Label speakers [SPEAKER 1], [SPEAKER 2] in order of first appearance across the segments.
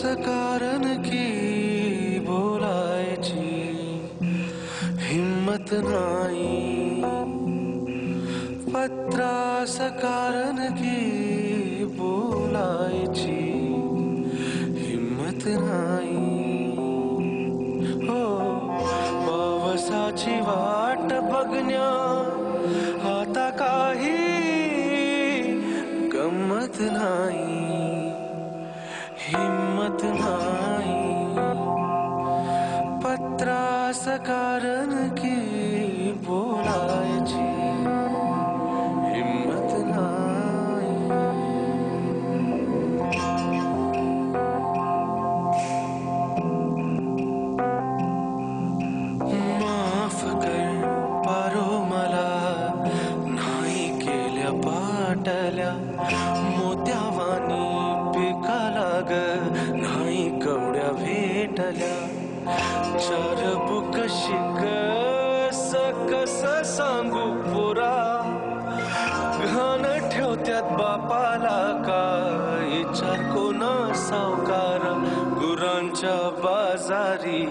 [SPEAKER 1] कारण की बोलायची हिम्मत नाही, पत्रास कारण की बोलायची हिम्मत नाही. हो, पावसाची वाट बघण्या आता काही गंमत नाही, हिम्मत नाही, पत्रास कारण की बोलायची हिम्मत नाही. माफ कर पारो मला, नाही केल्या पाटल्या मोत्यावानी पिकाला ग, नाही कवड्या भेटल्या. चार बुक शिक कस सांगू पुरा, घाण ठेवत्यात बापाला काय चार कोणा सावकार. गुरांच्या बाजारी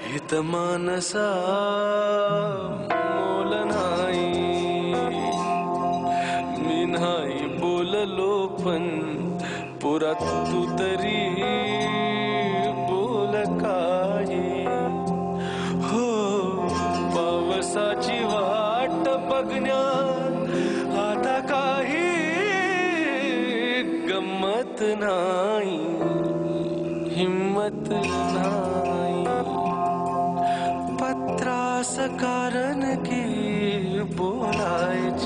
[SPEAKER 1] हित मानसा मोल नाही, मी नाही बोललो पण पुरात तू तरी बोल काय. हो, पावसाची वाट बघण्यात आता काही गंमत नाही, हिम्मत नाही, पत्रास कारण की बोलायची